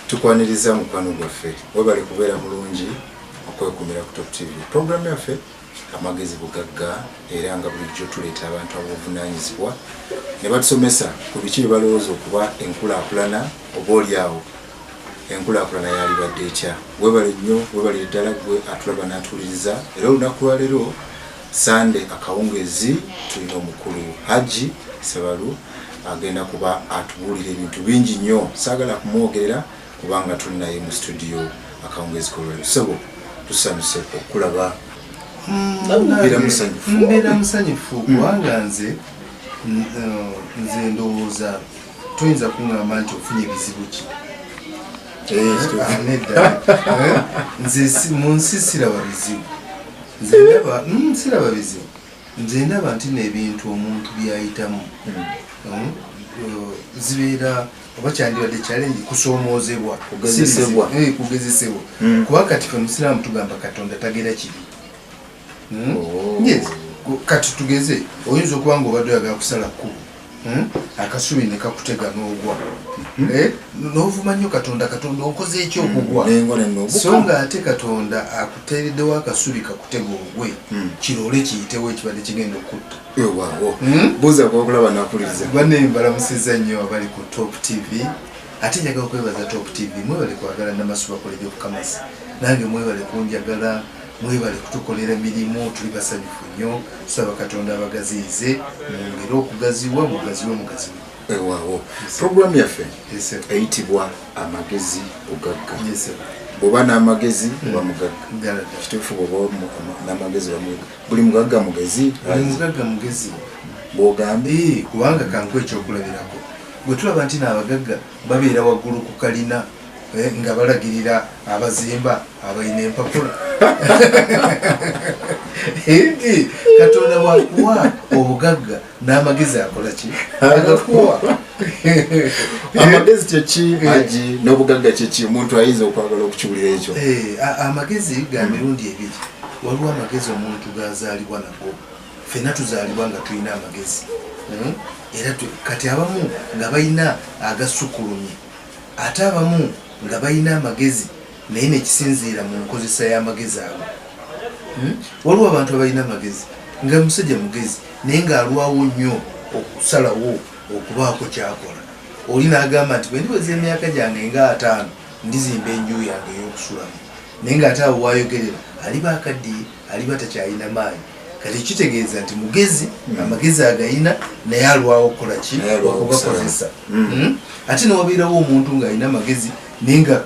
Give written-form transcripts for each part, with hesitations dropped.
tukwaniriza mukwano gwaffe webale kubeera mulungi okwekumira ku Top TV. Program yaffe amagezi bugagga era nga bulijjo tuleeta abantu ab'obuvunaanyizibwa ne batusomesa ku biki bye balowooza okuba enkulaakulana oba oliawo enkulaakulana yalibadde etya. Webale nnyo, webale ddala gwe atulaba n'atuwuliriza. Era olunaku lwa leero Sande akawungeezi tulina omukulu Haji Sebalu agenda kuba atubuulira ebintu bingi nnyo, saagala kumwogerera kubanga tuli naye mu studio akawungeezi kolwaleero. Sebo tusanyuse okulaba. Mbeera musanyufu kubanga nze ndowooza toyinza kuŋŋamba nti ofunye ebizibu ki. Nze mu nsi siraba bizibu, siraba bizibu. Nze ndaba nti n'ebintu omuntu byayitamu zibeera oba kyandibadde challenge kusoomoozebwa, kugezesebwa. Kuba kati ffe musiraamu tugamba Katonda tagera kibi. Yes, kati tugeze oyinza okuba nga obadde oyagala kusala kkubo akasubi ne kakutega n'ogwa n'ovuma nnyo Katonda okoze eki okugwa, so nga ate Katonda akuteereddewo akasubi kakutega ogwe kirole kiyitewo ekibadde kigenda okutta. Buuza kwokulaba nakuliriza banne mbalamusizza nnyo abali ku Top TV. Ate njagala okwebaza Top TV, mwebale kwagala Namasuba College of Commerce, nange mwebale kunjagala, mwebale kutukolera mirimu, tuli basanyufu nnyo. Tusaba Katonda abagaziize, mwongere okugaziwa, mugaziwe. Program yaffe eyitibwa amagezi bugagga. Bw'oba n'amagezi oba mugagga. Kituufu bw'oba n'amagezi buli mugagga mugezi. Bw'ogambye kubanga kanku ekyokulabirako gwe tulaba nti n'abagagga babeera waggulu ku kalina nga balagirira abazimba abalina empapula. Katonda bwakuwa obugagga n'amagezi akola ki? Agakuwa. Amagezi kyeki Haji n'obugagga kyeki omuntu ayinza okwagala okukiwulira ekyo? Amagezi ga mirundi ebiri. Waliwo amagezi omuntu gazaalibwa nago. Ffenna tuzaalibwa nga tulina amagezi. Era kati abamu nga balina agasukkulumye, ate abamu nga balina amagezi naye nekisinziira mu nkozesa y'amagezi ago. Waliwo abantu abalina amagezi nga musajja mugezi naye ng'alwawo nnyo okusalawo okubaako kyakola. Oli n'agamba nti bwe ndiweza emyaka gyange nga 5 ndizimba enju yange ey'okusulamu, naye ng'ate awo waayogerera aliba akaddiye, aliba takyalina maanyi. Kati kitegeeza nti mugezi amagezi agayina naye alwawo okukola ki? Okugakozesa. Ate newabeerawo omuntu ng'alina amagezi naye nga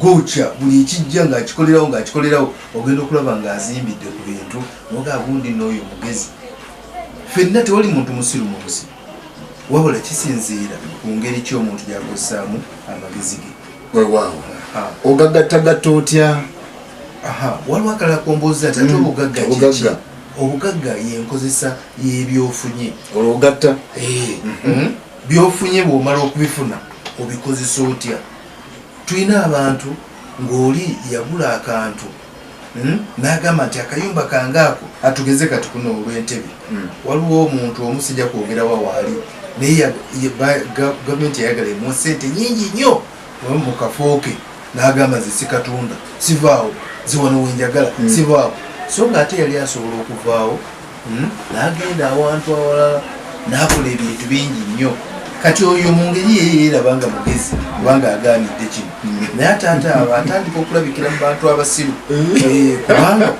gokya buli ekijja ng'akikolerawo ogenda okulaba ng'azimbidde ku bintu noga gundi n'oyo mugezi. Ffenna tewali muntu musiru mu nsi, wabula kisinziira ku ngeri ki omuntu gy'akozesaamu amagezi ge. Weewaawo ogagattagatta otya? Waliwo akalala kombooza ate obugagga kiki? Obugagga y'enkozesa y'ebyofunye. Olwogatta byofunye bw'omala okubifuna obikozesa otya? Tulina abantu ng'oli yagula akantu n'agamba nti akayumba kange ako atugeze kati kuno olw'entebe. Waliwo omuntu omu sijja kwogerawo waali naye gavumenti yayagala emuwa ssente nnyingi nnyo mu kafo ke n'agamba nze sikatunda, sivaawo, ziwano wenjagala, sivaawo. So nga ate yali asobola okuvaawo n'agenda awantu awalala n'akola ebintu bingi nnyo. Kati oyo mu ngeri yeeraba nga mugezi kubanga agaanidde kino, naye atandika okulabikira mu bantu abasiru kubanga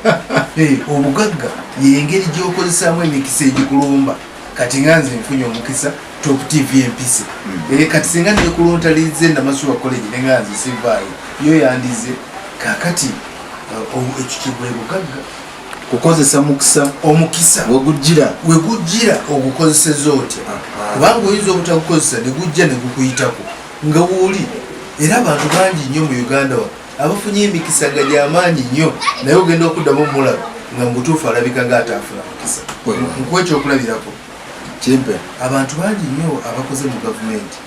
obugagga y'engeri gy'okozesaamu emikisa egikulumba. Kati nga nze nfunye omukisa Top TV empise, kati singa nekuloontalize Namasuba College ne nga nze sivaayo yo yandize. Kakati ekyo bwe bugagga kukozesa omukisa wegujjira ogukozeseza otya, kubanga oyinza obutagukozesa ne gujja ne gukuyitako nga wooli. Era abantu bangi nnyo mu Uganda abafunye emikisa nga gy'amaanyi nnyo naye ogenda okuddamu omulaba nga mu butuufu alabika ng'ataafuna mukisa. Nkwekyo okulabirako kimpe abantu bangi nnyo abakoze mu gavumenti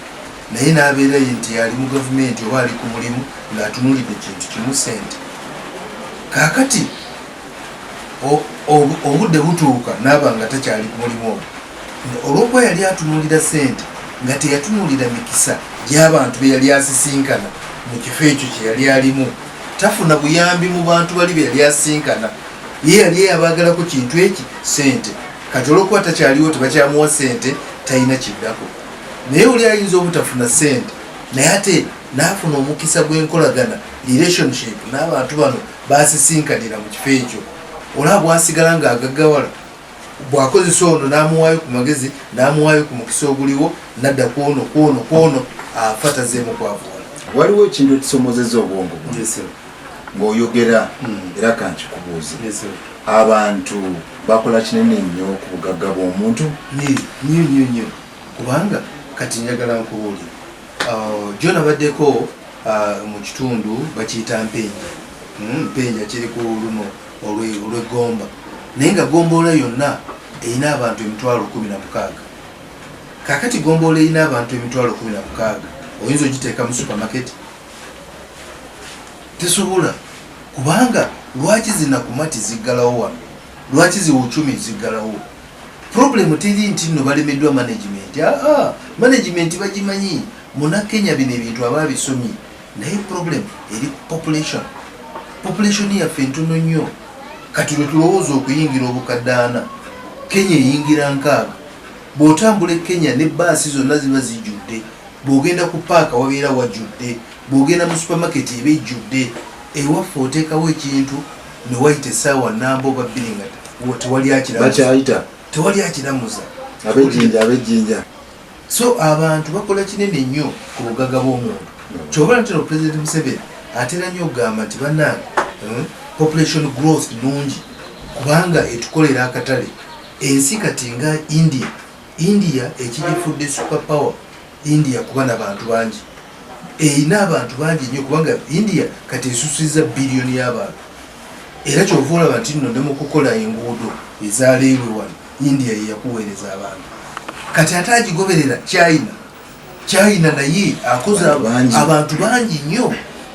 naye n'abeera nti ali mu gavumenti oba ali ku mulimu ng'atunuulidde kintu kimu ssente. Kaakati obudde butuuka n'aba nga takyali ku mulimu ogwo, olw'okuba yali atunuulira ssente nga teyatunuulira mikisa gy'abantu be yali asisinkana mu kifo ekyo kye yali alimu tafuna buyambi mu bantu bali be yali asinkana ye yali yabagalako kintu eki sente kati olwokuba takyaliwo tebakyamuwa sente talina kiddako naye oli ayinza obutafuna sente naye ate n'afuna omukisa gw'enkolagana relationship n'abantu bano basisinkanira mu kifo ekyo olaba bwasigala ng'agaggawala bwakozesa ono n'amuwaayo ku magezi n'amuwaayo ku mukisa oguliwo nadda kwono afa tazeemu kwavuwala. Waliwo ekintu ekisomozeza obwongo ng'oyogera era kankikubuuze abantu bakola kinene nnyo ku bugagga bw'omuntu nnyo kubanga kati njagala nkubuulira John abaddeko mu kitundu bakiyita mpenja kiri ku luno olw'eggomba naye nga gomboola yonna erina abantu 16,000 kakati gomboola erina abantu 16,000 oyinza ogiteeka mu supermarket tesobola kubanga lwaki zinakumati ziggalawo wano lwaki ziwucumi ziggalawo problemu teri nti nno balemeddwa management management bagimanyi munakenya bino ebintu ababisomye naye problem eri population yaffe ntono nnyo kati lwe tulowooza okuyingira obukaddaana kenya eyingira 6 bw'otambula kenya ne baasi zonna ziba zijjudde bw'ogenda ku paaka wabeera wajjudde bw'ogenda mu supermarket eba ejjudde ewaffe oteekawo ekintu ne wayita essaawa namba oba bbiri nga tewali akiramuza abejjinja so abantu bakola kinene nnyo ku bugagga bw'omuntu kyobala nti no President Museveni atera nnyo okugamba nti bannange population growth nungi kubanga etukolera akatale ensi kati nga India ekigifudde super power India kuba n'abantu bangi erina abantu bangi nnyo kubanga India kati esusiza biliyoni y'abantu era kyova olaba nti nno ne mu kukola enguudo ezaleerwe wano India yeyakuweereza abantu kati ate agigoberera China naye akoze abantu bangi nnyo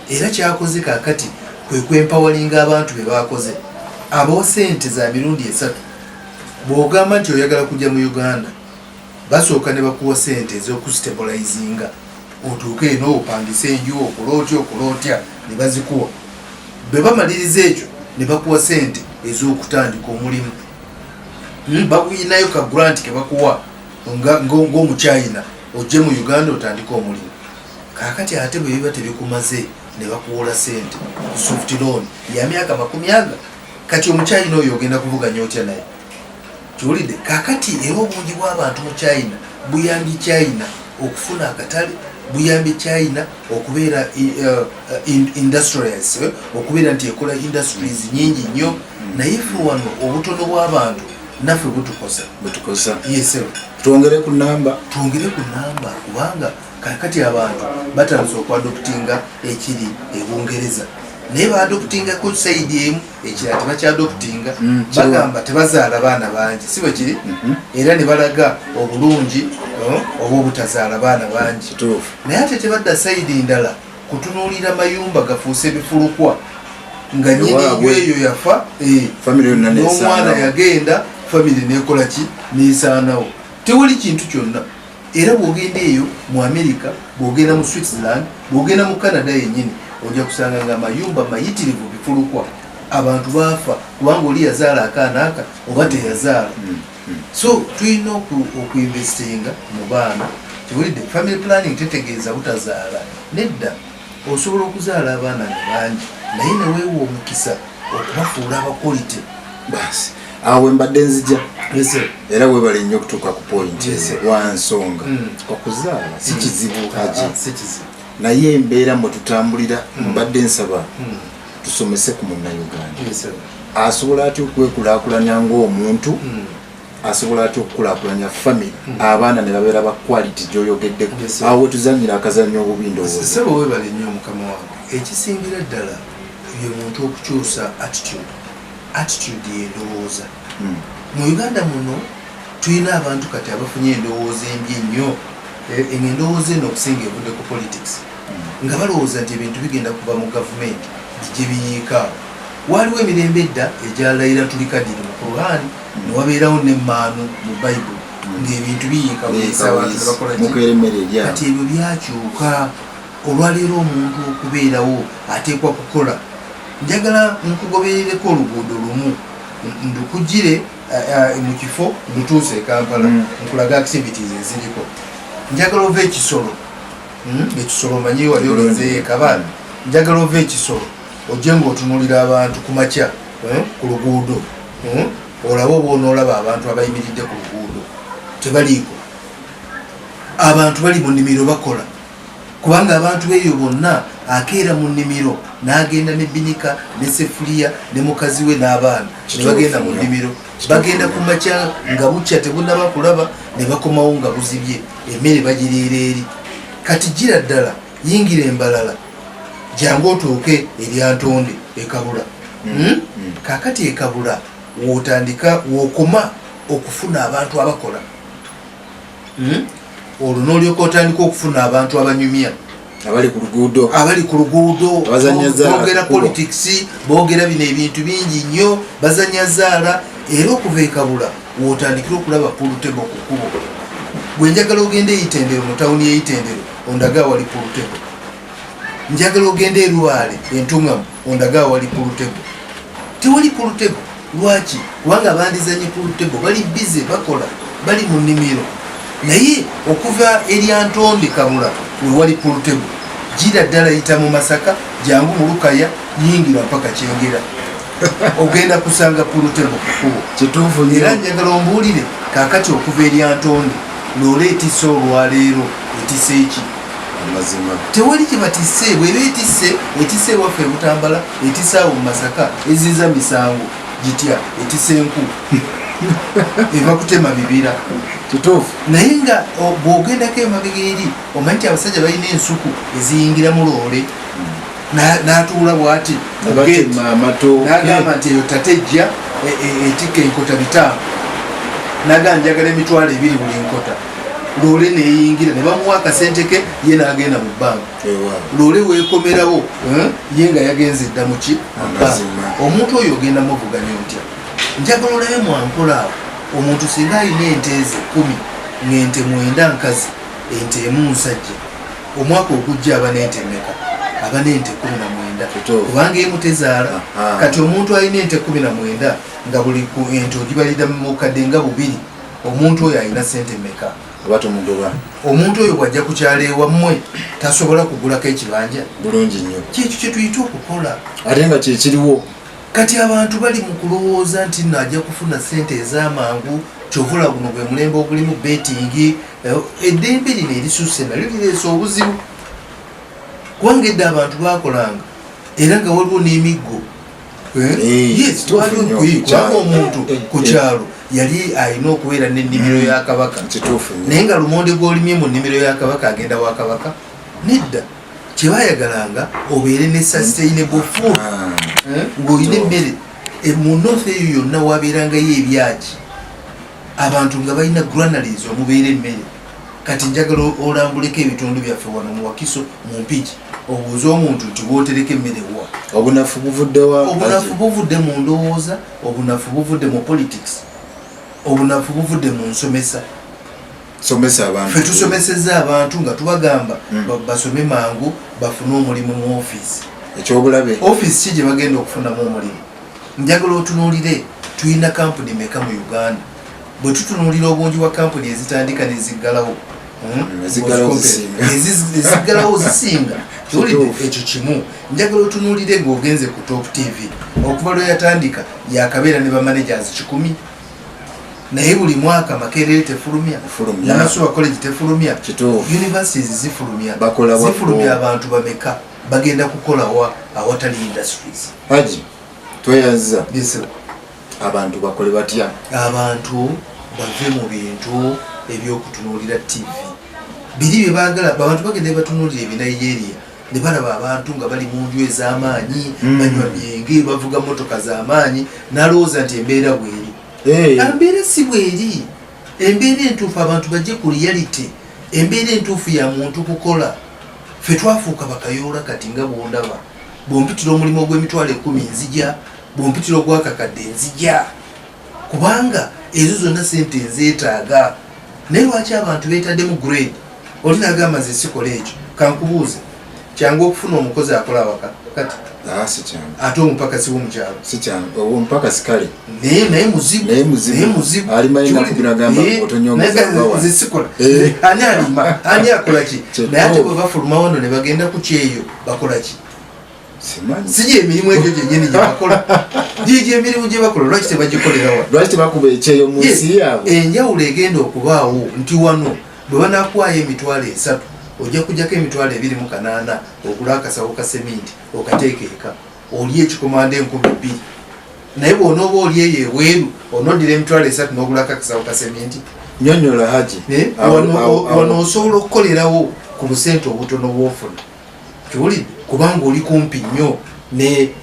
era kyakoze kakati kwe kwempawalinga abantu be bakoze abawo sente za mirundi 3 bw'ogamba nti oyagala kujja mu Uganda basooka ne bakuwa sente ez'okustabilizinga otuuke eno opangisa enju okulootya ne bazikuwa bwe bamaliriza ekyo ne bakuwa sente ez'okutandika omulimu bakuyinayo ka grant ke bakuwa ng'omuchina ojje mu Uganda otandika omulimu kakati ate bwe biba tebikumaze ne bakuwola sente soft loan ya myaka 40 kati omuchina oyo ogenda kuvuganya otya naye kiwulidde kakati era obungi bw'abantu mu China buyambye China okufuna akatale buyambye China okubeera industrials okubeera nti ekola industries nyingi nnyo naye ffe wano obutono bw'abantu naffe butukosa yes twongere ku namba kubanga kakati abantu batandise okwadoptinga ekiri ebungereza naye baadoptinga ku saidi emu ekirala tebakyadoptinga bagamba tebazaala baana bangi si bwe kiri era ne balaga obulungi oba obutazaala baana bangi naye ate tebadda saidi ndala kutunuulira mayumba gafuuse bifulukwa nga nnyini eyo yafa n'omwana yagenda famire nekola ki nesaanawo tewali kintu kyonna era bw'ogenda eyo mu America bw'ogenda mu Switzerland bw'ogenda mu Canada yennyini ojja kusanga nga amayumba mayitirivu bifulukwa abantu baafa kubanga oli yazaala akaana aka oba teyazaala so tulina okuinvestinga mu baana kiwulidde family planning tetegeeza butazaala nedda osobola okuzaala abaana ne bangi naye neweewa omukisa okubafuula abakolite basi awe mbadde nzija era webale nnyo okutuuka ku point wansonga okuzaala si kizibu naye embeera mwe tutambulira mbadde nsaba tusomese ku munnayuganda asobola atya okwekulaakulanya ng'omuntu asobola atya okukulaakulanya family abaana ne babeera ba quality gy'oyogeddeko awo wetuzanyira akazanyo obubindo sebo webale nnyo mukama wange ekisingira ddala ye muntu okukyusa attitude y'endowooza mu Uganda muno tulina abantu kati abafunye endowooza embi nnyo endowooza eno okusinga evudde ku politics nga balowooza nti ebintu bigenda kuva mu gavumenti gye biyiikaawo waliwo emirembe edda egyalayira tuli kadiri mu Qur'ani ne wabeerawo n'emmaanu mu Bayibuli ng'ebintu biyiika kati ebyo byakyuka olwaleero omuntu okubeerawo ateekwa kukola. Njagala nkugoberereko oluguudo lumu ndukugire mu kifo ndutuuse e Kampala nkulaga activities eziriko. Njagala ova ekisolo ekisolo manyi wali olonzeeyo Kabale. Njagala ova ekisolo ojje ng'otunuulira abantu ku makya ku luguudo olaba oba onoolaba abantu abayimiridde ku luguudo tebaliiko. Abantu bali mu nnimiro bakola kubanga abantu beeyo bonna akeera mu nnimiro n'agenda ne binika ne sefuliya ne mukazi we n'abaana ne bagenda mu nnimiro. Bagenda ku makya nga bukya tebunnaba kulaba ne bakomawo nga buzibye emmere bagireera eri. Kati gira ddala yingira embalala jangu otuuke eryantonde ekabula. Kaakati ekabula wootandika wookoma okufuna abantu abakola. Olwo n'olyoka otandika okufuna abantu abanyumya abali ku luguudo boogera politics boogera bino ebintu bingi nnyo bazanya zaala. Era okuva ekabula wootandikira okulaba pulutebo ku kkubo. Bwe njagala ogenda eyitendero mu tawuni y'eyitendero ondaga wali pulutebo. Njagala ogenda e Luwale entuŋŋamu ondaga wali pulutebo. Tewali pulutebo. Lwaki? Kubanga bandizanye pulutebo bali bize bakola bali mu nnimiro. Naye okuva eryantonde kabula we wali pulutebo gira ddala yita mu Masaka jangu mu Lukaya yingira mpaka Kyengera ogenda kusanga pulutebo ku kkubo. Kituufu nnyo. Era njagala ombuulire kaakati okuva eryantonde loola etisse olwaleero etisse eki? Amazima tewali kye batisse. Bweba etisse ewaffe e Butambala etisse awo mu Masaka eziza misango gitya etisse enku eva kutema bibira. kituufu. Naye nga bw'ogendako emabega eri omanyi nti abasajja balina ensuku eziyingira mu loole n'atuula bw'ati n'agamba nti eyo tatejja etikka enkota 5 n'agamba njagala emitwalo 2 buli nkota. Loole neeyingira ne bamuwa akasente ke ye n'agenda mu bbanga. Loole weekomerawo ye nga yagenze dda mu ki bbanga. Omuntu oyo ogenda muvuganya otya? Njagala olabe mwankola awo omuntu singa alina ente ze 10 ng'ente 9 nkazi ente emu nsajja omwaka ogujja aba n'ente mmeka? Aba n'ente 19 kubanga emu tezaala. Kati omuntu alina ente 19 nga buli ku ente ogibalira mu kadde nga 2 omuntu oyo alina sente mmeka? Omuntu oyo bw'ajja ku kyalo ewammwe tasobola kugulako ekibanja? Bulungi nnyo. Kyekyo kye tuyita okukola ate nga kyekiriwo. Kati abantu bali mu kulowooza nti nno ajja kufuna ssente ez'amangu. Kyovula guno gwe mulembe ogulimu betingi. Eddembe lino erisusse nalyo lireese obuzibu kubanga edda abantu bakolanga era nga waliwo n'emiggo. Yes, kubanga omuntu ku kyalo yali alina okubeera n'ennimiro ya Kabaka. Naye nga lumonde gw'olimye mu nnimiro ya Kabaka agenda wa Kabaka? Nedda. Kye baayagalanga obeere ne sustainable food ng'olina emmere. Mu north eyo yonna waabeerangayo ebyagi abantu nga balina granaries omubeera emmere. Kati njagala olambuleko ebitundu byaffe wano mu Wakiso mu Mpigi obuuza omuntu nti wootereka emmere wa? Obunafu buvudde wa? Obunafu buvudde mu ndowooza, obunafu buvudde mu politics, obunafu buvudde mu nsomesa. Ffe tusomesezza abantu nga tubagamba basome mangu bafune omulimu mu ofiisi. Ekyobulabe ofiisi ki gye bagenda okufunamu omulimu? Njagala otunuulire tulina kampuni meka mu Uganda. Bwe tutunuulira obungi bwa kampuni ezitandika neziggalawo eziggalawo zisinga kiwulidde ekyo kimu. Njagala otunuulire ng'ogenze ku Top TV okuva lwe yatandika yakabeera ne bamanagers 10 naye buli mwaka Makerere tefulumya, Namaswa College tefulumya, universities zifulumya abantu bameka bagenda kukola awatali industries. Haji tweyaza abantu bakole batya? Abantu bave mu bintu ebyokutunuulira TV biri bye baagala. Abantu bagenda batunuulira ebya Nigeria ne balaba abantu nga bali mu nju ez'amaanyi banywa byenge bavuga motoka z'amaanyi n'alowooza nti embeera bweri. Embeera si bweri. Embeera entuufu abantu bajje ku reality. Embeera entuufu ya muntu kukola. Ffe twafuuka bakayoola kati nga bwondaba. Bw'ompitira omulimu ogw'emitwalo 10 nzija, bw'ompitira ogw'akakadde nzija. Kubanga ezo zonna sente nzeetaaga. Naye lwaki abantu beetaddemu grade? Oli n'agamba nze sikola ekyo. Kankubuuze kyangu okufuna omukozi akola awaka kati si kyangu ate omupakasi w'omukyalo si kyangu omupakasi kale naye muzibu alimanyi nakubiragamba otonyongeza zisikola ani alima ani akola ki naye ate bwe bafuluma wano ne bagenda ku kyeyo bakola ki sijja emirimu egyo gyenyini gyebakola gigyo emirimu gye bakola lwaki tebagikolerawa lwaki tebakuba ekyeyo mu nsi yaabwe enjawulo egenda okubaawo nti wano bwe banakuwayo emitwalo 3 ojja kujjako emitwalo 28 ogula akasawo ka seminti okateeka eka oli ekikomanda 2,000 naye bw'onooba oli eyo ebweru onoddira emitwalo 3 n'ogulako akasawo ka seminti nyonyola haji wano osobola okukolerawo ku busente obutono bwofuna kiwulidde kubanga oli kumpi nnyo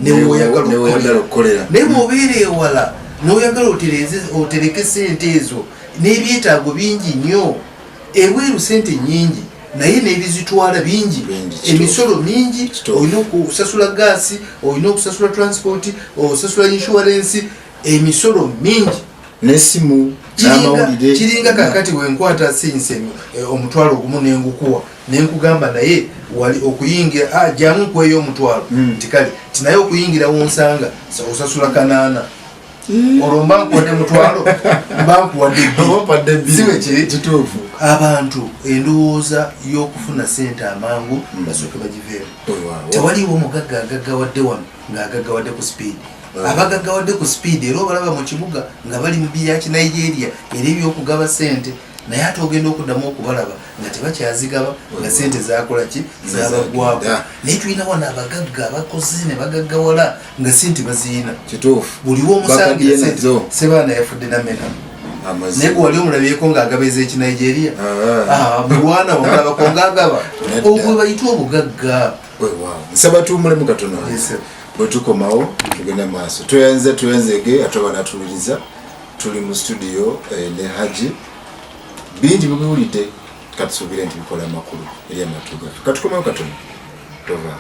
newoyagala okukolera naye bw'obeera ewala n'oyagala otereke sente ezo n'ebyetaago bingi nnyo ebweru sente nyingi naye n'ebizitwala bingi emisolo mingi olina okusasula gaasi olina okusasula transport osasula insurance emisolo mingi n'essimu n'amawulire kiringa kakati wenkwata sinse omutwalo ogumu nengukuwa nenkugamba naye wali okuyingira jamu kweyo omutwalo nti kale tinaye okuyingira wonsanga osasula 8 olwo mba nkuwadde mutwalo mba nkuwadde siwe kituufu abantu endowooza y'okufuna sente amangu basooke bagiveemu tewaliwo omugagga agaggawadde wano ng'agaggawadde ku speed abagaggawadde ku speed era obalaba mu kibuga nga bali mu bya Kinigeria era ebyokugaba sente naye ate ogenda okuddamu okubalaba nga tebakyazigaba nga sente zakola ki zabagwako naye tulina wano abagagga abakozi ne bagaggawala nga sente baziyina kituufu buliwo omusangira sente sebaana yafudde nameka naye gwe wali omulabyeko ng'agabeza ekinigeria mulwana omulabako ng'agaba ogwe bayitwa obugagga nsaba tuwumulemu katono bwe tukomawo tugenda maaso tuyanzege ate banatuliriza tuli mu studio ne Haji bingi mubiwulidde katusuubire nti bikola amakulu eri amatu gaffe katukomawo katono tova